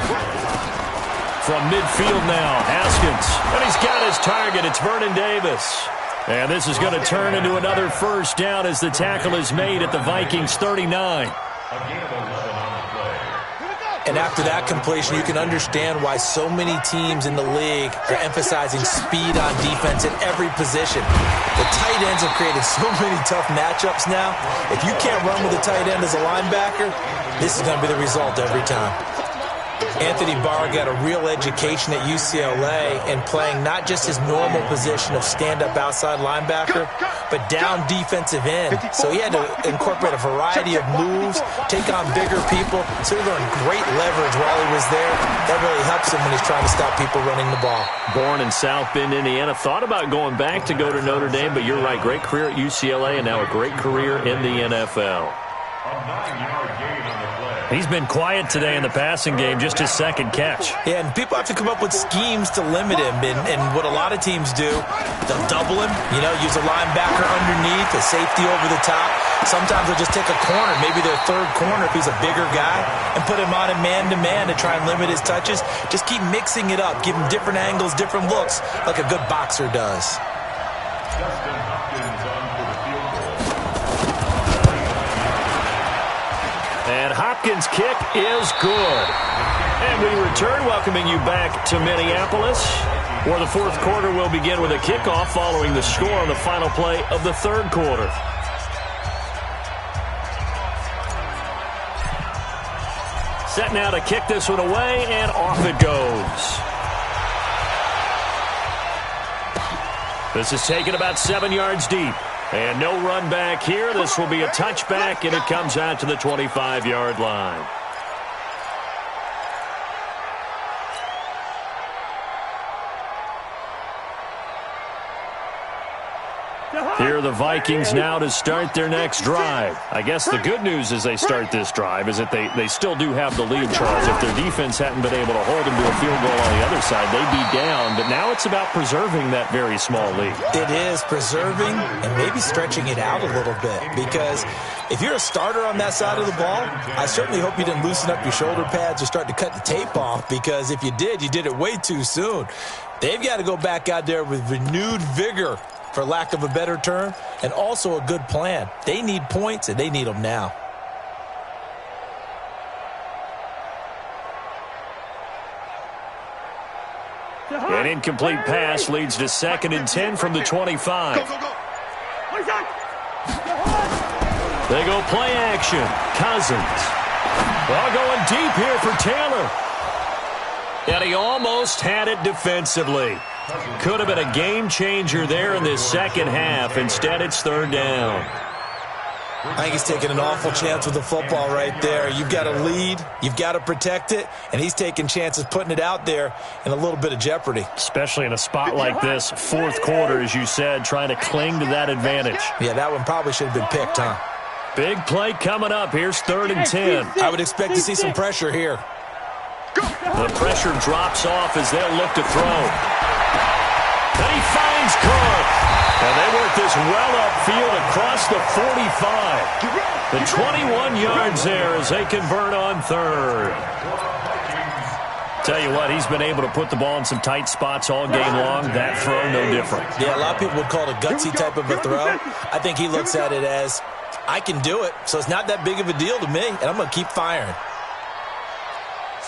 Speaker 2: From midfield now, Haskins. And he's got his target. It's Vernon Davis. And this is going to turn into another first down as the tackle is made at the Vikings 39.
Speaker 3: And after that completion, you can understand why so many teams in the league are emphasizing speed on defense at every position. The tight ends have created so many tough matchups now. If you can't run with a tight end as a linebacker, this is going to be the result every time. Anthony Barr got a real education at UCLA in playing not just his normal position of stand-up outside linebacker, but down defensive end. So he had to incorporate a variety of moves, take on bigger people. So he learned great leverage while he was there. That really helps him when he's trying to stop people running the ball.
Speaker 2: Born in South Bend, Indiana. Thought about going back to go to Notre Dame, but you're right. Great career at UCLA and now a great career in the NFL.
Speaker 5: A 9-yard gain on the play.
Speaker 2: He's been quiet today in the passing game, just his second catch.
Speaker 3: Yeah, and people have to come up with schemes to limit him. And what a lot of teams do, they'll double him, use a linebacker underneath, a safety over the top. Sometimes they'll just take a corner, maybe their third corner if he's a bigger guy, and put him on a man-to-man to try and limit his touches. Just keep mixing it up, give him different angles, different looks, like a good boxer does.
Speaker 5: Justin Hopkins on for the field goal.
Speaker 2: And Hopkins' kick is good. And we return, welcoming you back to Minneapolis, where the fourth quarter will begin with a kickoff following the score on the final play of the third quarter. Set now to kick this one away, and off it goes. This is taken about 7 yards deep. And no run back here. This will be a touchback, and it comes out to the 25-yard line. Here are the Vikings now to start their next drive. I guess the good news as they start this drive is that they still do have the lead, Charles. If their defense hadn't been able to hold them to a field goal on the other side, they'd be down. But now it's about preserving that very small lead.
Speaker 3: It is preserving and maybe stretching it out a little bit. Because if you're a starter on that side of the ball, I certainly hope you didn't loosen up your shoulder pads or start to cut the tape off. Because if you did it way too soon. They've got to go back out there with renewed vigor, for lack of a better term, and also a good plan. They need points, and they need them now.
Speaker 2: An incomplete pass leads to 2nd and 10 from the 25. They go play action. Cousins. Well, going deep here for Taylor. And he almost had it defensively. Could have been a game changer there in this second half. Instead, it's third down.
Speaker 3: I think he's taking an awful chance with the football right there. You've got a lead, you've got to protect it, and he's taking chances putting it out there in a little bit of jeopardy.
Speaker 2: Especially in a spot like this, fourth quarter, as you said, trying to cling to that advantage.
Speaker 3: Yeah, that one probably should have been picked, huh?
Speaker 2: Big play coming up. Here's 3rd and 10.
Speaker 3: I would expect to see some pressure here.
Speaker 2: The pressure drops off as they'll look to throw. And he finds Cook. And they work this well upfield across the 45. The 21 yards there as they convert on 3rd. Tell you what, he's been able to put the ball in some tight spots all game long. That throw, no different.
Speaker 3: Yeah, a lot of people would call it a gutsy type of a throw. I think he looks at it as, I can do it, so it's not that big of a deal to me, and I'm going to keep firing.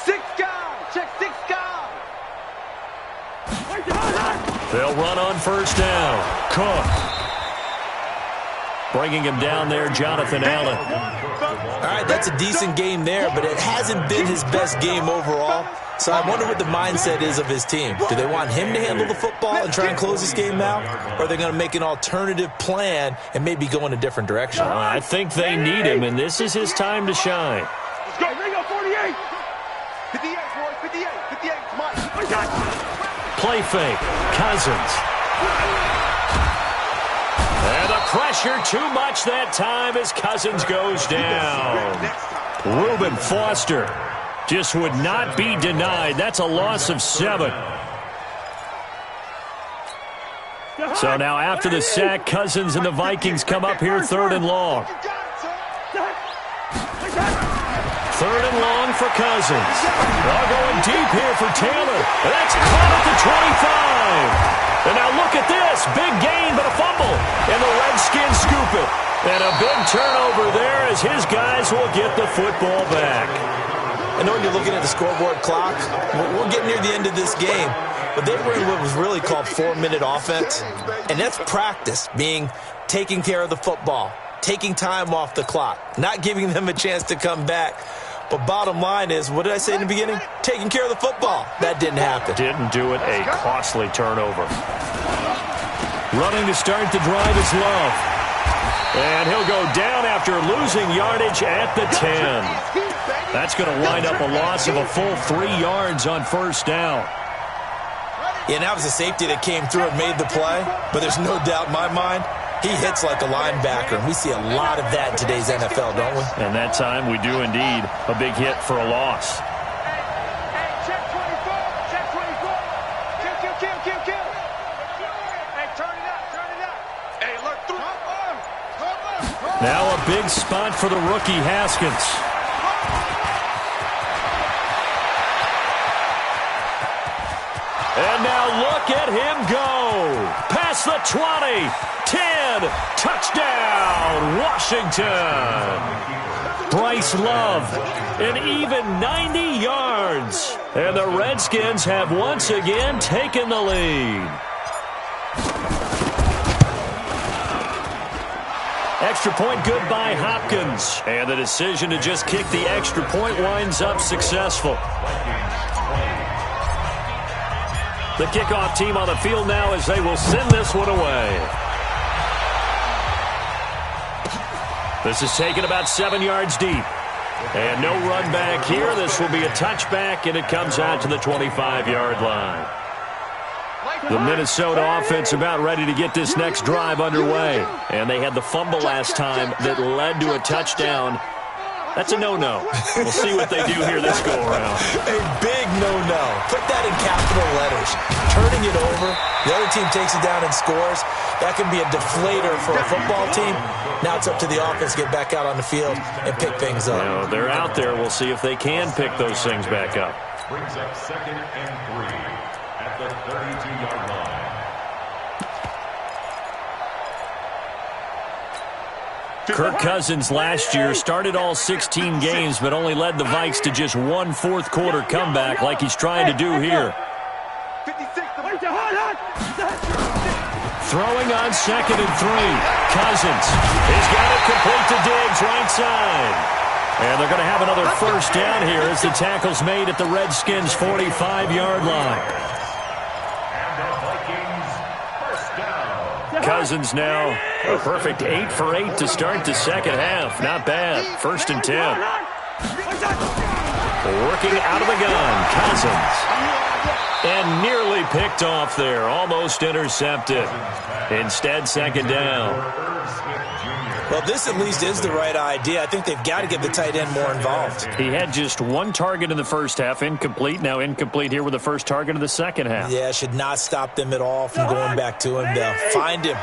Speaker 4: 6 guys, check 6 guys.
Speaker 2: They'll run on first down. Cook. Bringing him down there, Jonathan Allen.
Speaker 3: All right, that's a decent game there, but it hasn't been his best game overall. So I wonder what the mindset is of his team. Do they want him to handle the football and try and close this game out? Or are they going to make an alternative plan and maybe go in a different direction?
Speaker 2: I think they need him, and this is his time to shine.
Speaker 4: Let's go. Ringo, 48. 58, boys, 58. 58, Mike.
Speaker 2: Play fake. Cousins. And the pressure too much that time as Cousins goes down. Reuben Foster just would not be denied. That's a loss of 7. So now after the sack, Cousins and the Vikings come up here 3rd and long. Third and long for Cousins. They're going deep here for Taylor. That's caught at the 25. And now look at this. Big gain, but a fumble. And the Redskins scoop it. And a big turnover there as his guys will get the football back.
Speaker 3: I know when you're looking at the scoreboard clock, we're getting near the end of this game. But they were in what was really called 4-minute offense. And that's practice, being taking care of the football, taking time off the clock, not giving them a chance to come back. But bottom line is, what did I say in the beginning? Taking care of the football. That didn't happen.
Speaker 2: Didn't do it. A costly turnover. Running to start the drive is Love. And he'll go down after losing yardage at the 10. That's going to wind up a loss of a full 3 yards on first down.
Speaker 3: Yeah, that was a safety that came through and made the play. But there's no doubt in my mind, he hits like a linebacker. And we see a lot of that in today's NFL, don't we?
Speaker 2: And that time we do indeed. A big hit for a loss.
Speaker 4: Hey, check 24. Check 24. Kill. Hey, turn it up. Hey, look through.
Speaker 2: Now a big spot for the rookie Haskins. And now look at him go. Past the 20, 10, touchdown, Washington. Bryce Love, an even 90 yards. And the Redskins have once again taken the lead. Extra point good by Hopkins. And the decision to just kick the extra point winds up successful. The kickoff team on the field now as they will send this one away. This is taken about 7 yards deep. And no run back here. This will be a touchback, and it comes out to the 25-yard line. The Minnesota offense about ready to get this next drive underway. And they had the fumble last time that led to a touchdown. That's a no-no. We'll see what they do here this go-around.
Speaker 3: A big no-no. Put that in capital letters. Turning it over, the other team takes it down and scores. That can be a deflator for a football team. Now it's up to the offense to get back out on the field and pick things up.
Speaker 2: You know, they're out there. We'll see if they can pick those things back up.
Speaker 5: Brings up 2nd and 3 at the 32-yard line.
Speaker 2: Kirk Cousins last year started all 16 games, but only led the Vikes to just one fourth-quarter comeback like he's trying to do here. Throwing on 2nd and 3. Cousins. He's got it complete to Diggs, right side. And they're going to have another first down here as the tackle's made at the Redskins' 45-yard line. Cousins now a perfect 8 for 8 to start the second half. Not bad. 1st and 10. Working out of the gun, Cousins. And nearly picked off there. Almost intercepted. Instead, 2nd down.
Speaker 3: Well, this at least is the right idea. I think they've got to get the tight end more involved.
Speaker 2: He had just one target in the first half, incomplete. Now incomplete here with the first target of the second half.
Speaker 3: Yeah, should not stop them at all from going back to him, though. Find him.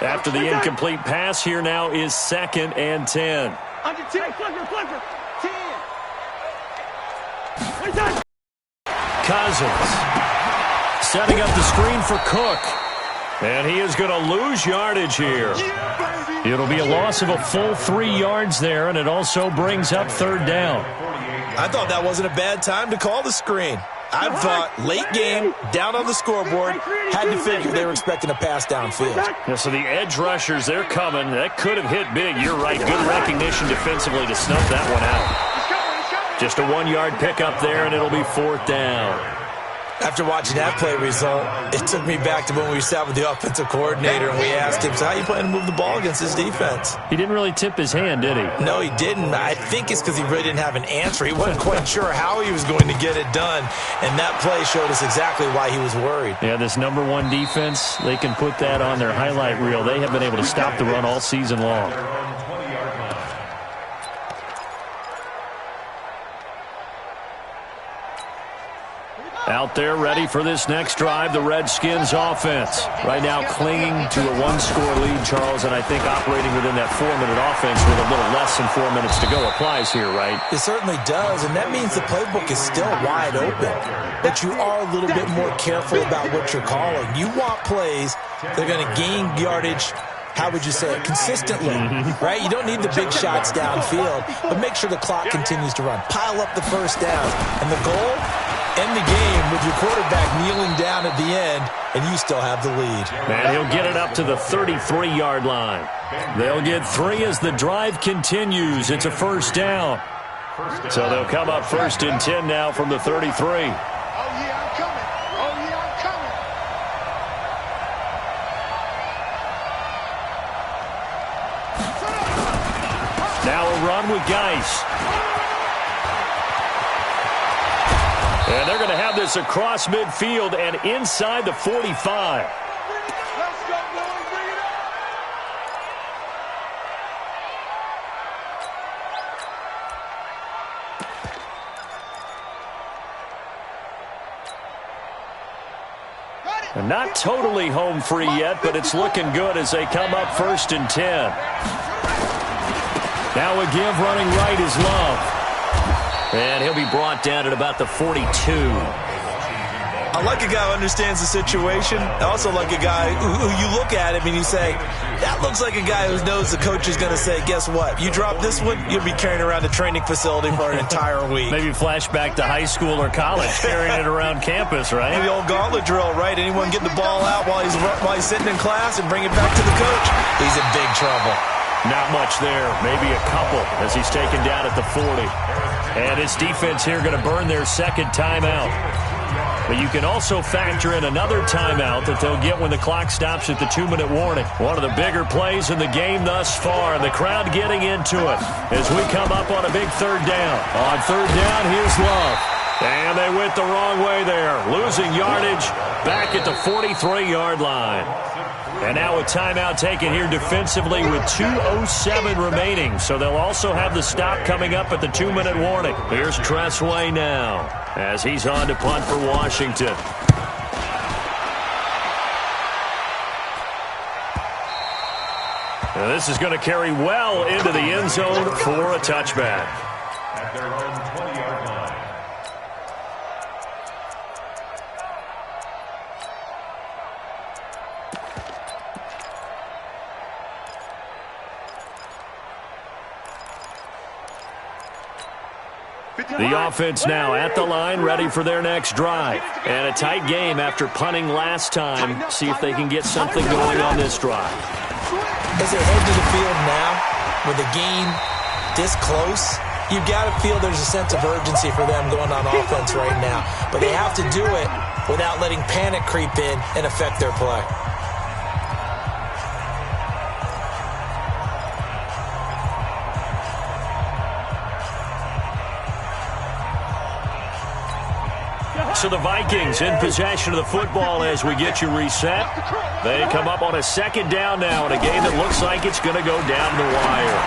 Speaker 2: After the incomplete pass, here now is 2nd and 10.
Speaker 4: Under 10, flipper. 10.
Speaker 2: Cousins setting up the screen for Cook. And he is going to lose yardage here. It'll be a loss of a full 3 yards there, and it also brings up 3rd down.
Speaker 3: I thought that wasn't a bad time to call the screen. I thought late game, down on the scoreboard, had to figure they were expecting a pass downfield.
Speaker 2: Yeah, so the edge rushers, they're coming. That could have hit big. You're right. Good recognition defensively to snuff that one out. Just a 1-yard pickup there, and it'll be 4th down.
Speaker 3: After watching that play result, it took me back to when we sat with the offensive coordinator and we asked him, so how you plan to move the ball against this defense?
Speaker 2: He didn't really tip his hand, did he?
Speaker 3: No, he didn't. I think it's because he really didn't have an answer. He wasn't quite sure how he was going to get it done, and that play showed us exactly why he was worried.
Speaker 2: Yeah, this number 1 defense, they can put that on their highlight reel. They have been able to stop the run all season long. Out there ready for this next drive, the Redskins offense. Right now clinging to a one-score lead, Charles, and I think operating within that 4-minute offense with a little less than 4 minutes to go applies here, right?
Speaker 3: It certainly does, and that means the playbook is still wide open. But you are a little bit more careful about what you're calling. You want plays that are going to gain yardage, how would you say it, consistently, right? You don't need the big shots downfield, but make sure the clock continues to run. Pile up the first down. And the goal? End the game with your quarterback kneeling down at the end, and you still have the lead.
Speaker 2: And he'll get it up to the 33-yard line. They'll get 3 as the drive continues. It's a first down. So they'll come up 1st and 10 now from the 33. Now a run with Geis. And they're going to have this across midfield and inside the 45.
Speaker 4: Let's go, boys. Bring it up.
Speaker 2: And not totally home free yet, but it's looking good as they come up 1st and 10. Now a give running right is Love. And he'll be brought down at about the 42.
Speaker 3: I like a guy who understands the situation. I also like a guy who you look at him and you say, that looks like a guy who knows the coach is going to say, guess what? You drop this one, you'll be carrying around a training facility for an entire week.
Speaker 2: Maybe flashback to high school or college, carrying it around campus, right?
Speaker 3: The old gauntlet drill, right? Anyone get the ball out while he's sitting in class and bring it back to the coach? He's in big trouble.
Speaker 2: Not much there. Maybe a couple as he's taken down at the 40. And his defense here going to burn their second timeout. But you can also factor in another timeout that they'll get when the clock stops at the 2-minute warning. One of the bigger plays in the game thus far, and the crowd getting into it as we come up on a big 3rd down. On 3rd down, here's Love. And they went the wrong way there, losing yardage back at the 43-yard line. And now a timeout taken here defensively with 2:07 remaining. So they'll also have the stop coming up at the 2-minute warning. Here's Tressway now as he's on to punt for Washington. Now this is going to carry well into the end zone for a touchback.
Speaker 5: At their own 20-yard line.
Speaker 2: The offense now at the line, ready for their next drive. And a tight game after punting last time. See if they can get something going on this drive.
Speaker 3: As they head to the field now, with the game this close, you've got to feel there's a sense of urgency for them going on offense right now. But they have to do it without letting panic creep in and affect their play.
Speaker 2: So the Vikings in possession of the football as we get you reset. They come up on a 2nd down now in a game that looks like it's going to go down the wire.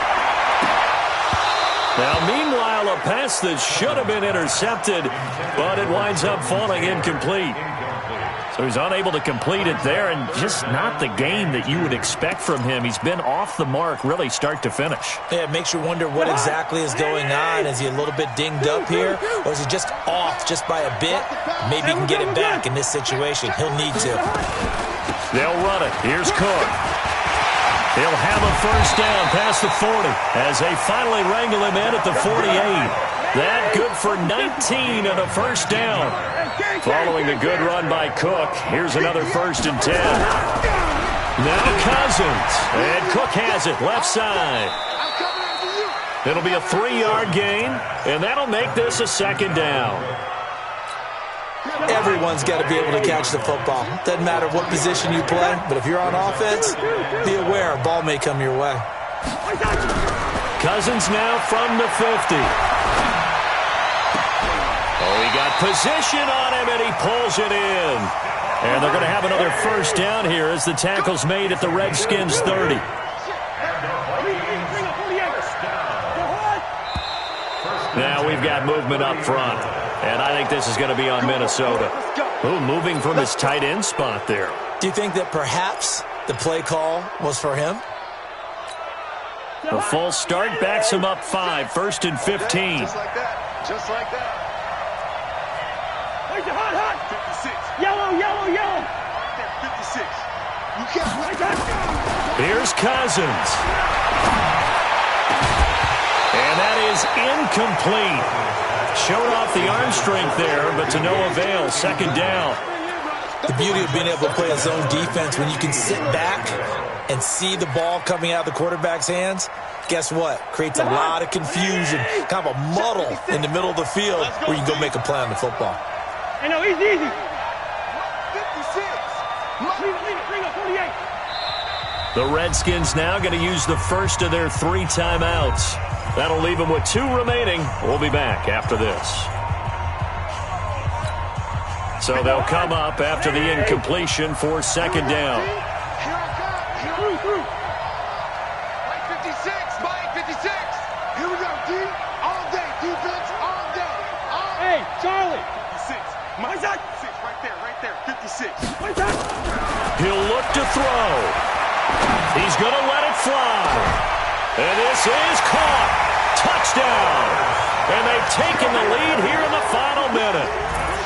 Speaker 2: Now, meanwhile, a pass that should have been intercepted, but it winds up falling incomplete. So he's unable to complete it there, and just not the game that you would expect from him. He's been off the mark, really, start to finish.
Speaker 3: Yeah, it makes you wonder what exactly is going on. Is he a little bit dinged up here, or is he just off just by a bit? Maybe he can get it back in this situation. He'll need to.
Speaker 2: They'll run it. Here's Cook. He'll have a first down past the 40 as they finally wrangle him in at the 48. That good for 19 and a first down. Following a good run by Cook, here's another 1st and 10. Now Cousins, and Cook has it left side. It'll be a 3-yard gain, and that'll make this a 2nd down.
Speaker 3: Everyone's got to be able to catch the football. Doesn't matter what position you play, but if you're on offense, be aware a ball may come your way.
Speaker 2: Cousins now from the 50. Oh, he got position on him, and he pulls it in. And they're going to have another first down here as the tackle's made at the Redskins' 30. Now we've got movement up front. And I think this is going to be on Minnesota. Ooh, moving from his tight end spot there.
Speaker 3: Do you think that perhaps the play call was for him?
Speaker 2: A full start backs him up 5, 1st and 15.
Speaker 4: Just like that. Just like that.
Speaker 6: Hot.
Speaker 4: 56.
Speaker 6: Yellow.
Speaker 4: 56. You can't.
Speaker 2: Here's Cousins. And that is incomplete. Showed off the arm strength there, but to no avail. 2nd down.
Speaker 3: The beauty of being able to play a zone defense when you can sit back and see the ball coming out of the quarterback's hands, guess what? Creates a lot of confusion, kind of a muddle in the middle of the field where you can go make a play on the football.
Speaker 6: Hey, no, easy.
Speaker 4: 56.
Speaker 6: Bring up 48.
Speaker 2: The Redskins now going to use the first of their 3 timeouts. That'll leave them with 2 remaining. We'll be back after this. So they'll come up after the incompletion for 2nd down.
Speaker 4: Mike 56. Mike 56. Here we go, D. All day. Defense all day.
Speaker 6: Hey, Charlie.
Speaker 4: 56. Mike 56. Right there. 56.
Speaker 2: He'll look to throw. He's going to let it fly. And this is caught. Touchdown. And they've taken the lead here in the final minute.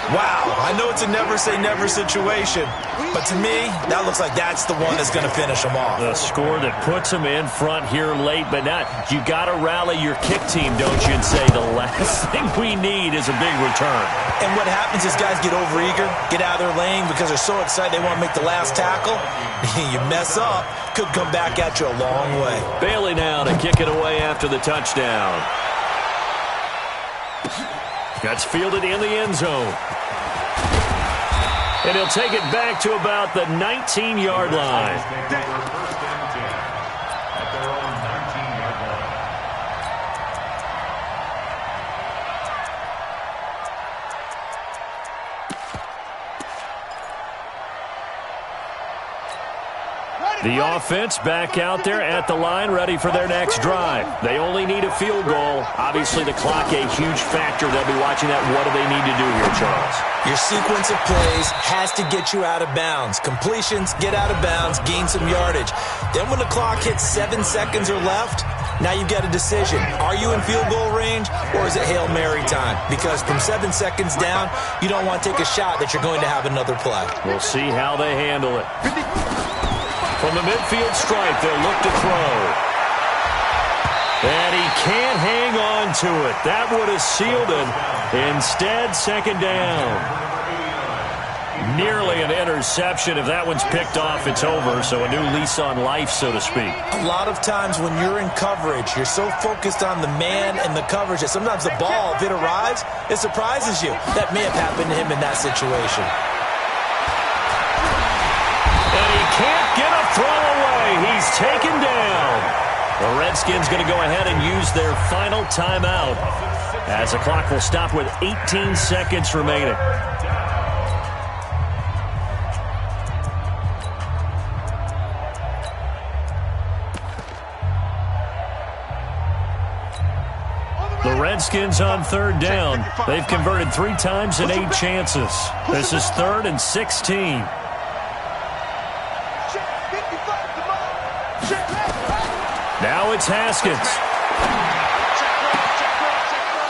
Speaker 3: Wow, I know it's a never-say-never situation, but to me, that looks like that's the one that's going to finish them off.
Speaker 2: The score that puts them in front here late, but not. You got to rally your kick team, don't you, and say the last thing we need is a big return.
Speaker 3: And what happens is guys get overeager, get out of their lane because they're so excited they want to make the last tackle. You mess up, could come back at you a long way.
Speaker 2: Bailey now to kick it away after the touchdown. That's fielded in the end zone. And he'll take it back to about the 19-yard line.
Speaker 5: First and 10 at their own 19-yard line.
Speaker 2: The offense back out there at the line, ready for their next drive. They only need a field goal. Obviously, the clock a huge factor. They'll be watching that. What do they need to do here, Charles?
Speaker 3: Your sequence of plays has to get you out of bounds. Completions, get out of bounds, gain some yardage. Then when the clock hits 7 seconds or left, now you've got a decision. Are you in field goal range, or is it Hail Mary time? Because from 7 seconds down, you don't want to take a shot that you're going to have another play.
Speaker 2: We'll see how they handle it. From the midfield stripe, they'll look to throw. And he can't hang on to it. That would have sealed it. Instead, 2nd down. Nearly an interception. If that one's picked off, it's over. So a new lease on life, so to speak.
Speaker 3: A lot of times when you're in coverage, you're so focused on the man and the coverage that sometimes the ball, if it arrives, it surprises you. That may have happened to him in that situation.
Speaker 2: And he can't get a throw away. He's taken down. The Redskins going to go ahead and use their final timeout as the clock will stop with 18 seconds remaining. The Redskins on 3rd down. They've converted 3 times in 8 chances. This is 3rd and 16. Now it's Haskins.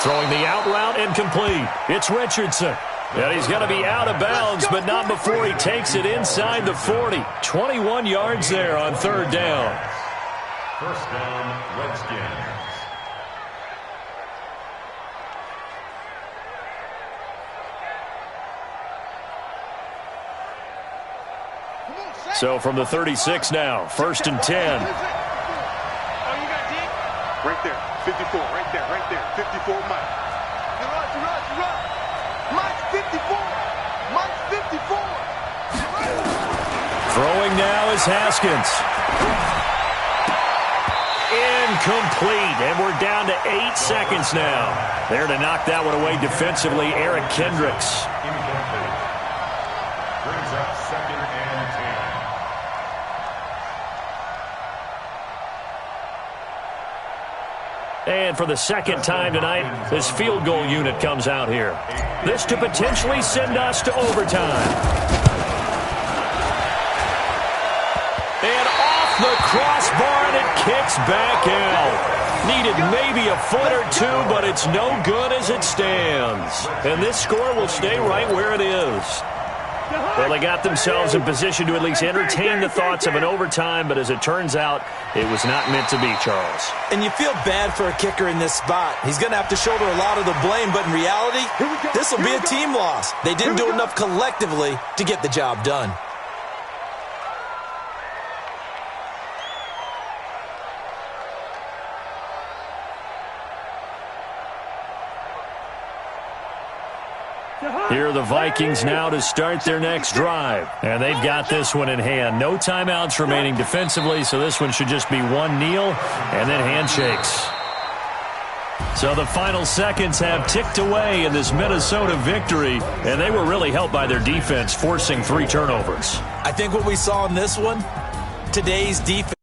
Speaker 2: Throwing the out route incomplete. It's Richardson. And he's going to be out of bounds, but not before he takes it inside the 40. 21 yards there on 3rd down.
Speaker 5: First down, Redskins.
Speaker 2: So from the 36 now, 1st and 10.
Speaker 4: Right there, 54, right there, 54, Mike. You run. Mike, 54. Mike, 54.
Speaker 2: Throwing now is Haskins. Incomplete, and we're down to 8 seconds now. There to knock that one away defensively, Eric Kendricks.
Speaker 5: Incomplete. Brings up 2nd and 10.
Speaker 2: And for the second time tonight, this field goal unit comes out here. This to potentially send us to overtime. And off the crossbar, and it kicks back out. Needed maybe a foot or two, but it's no good as it stands. And this score will stay right where it is. Well, they got themselves in position to at least entertain the thoughts of an overtime, but as it turns out, it was not meant to be, Charles.
Speaker 3: And you feel bad for a kicker in this spot. He's going to have to shoulder a lot of the blame, but in reality, this will be a team loss. They didn't do enough collectively to get the job done.
Speaker 2: Here are the Vikings now to start their next drive. And they've got this one in hand. No timeouts remaining defensively, so this one should just be one kneel and then handshakes. So the final seconds have ticked away in this Minnesota victory, and they were really helped by their defense, forcing 3 turnovers.
Speaker 3: I think what we saw in this one, today's defense.